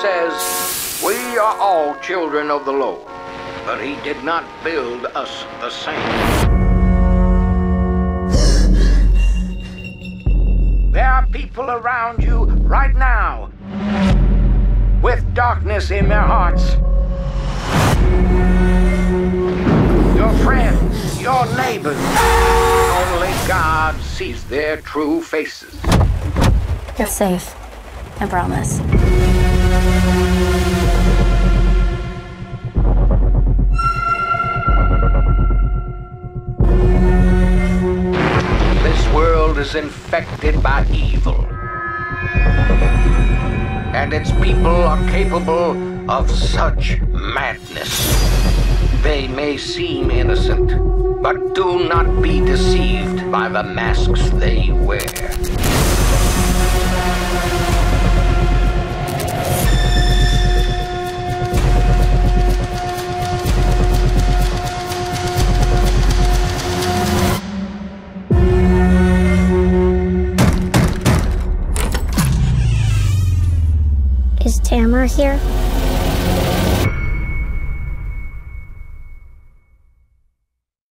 says, "We are all children of the Lord, but he did not build us the same." There are people around you right now with darkness in their hearts. Your friends, your neighbors. Only God sees their true faces. You're safe, I promise. This world is infected by evil. And its people are capable of such madness. They may seem innocent, but do not be deceived by the masks they wear. Is Tamara here?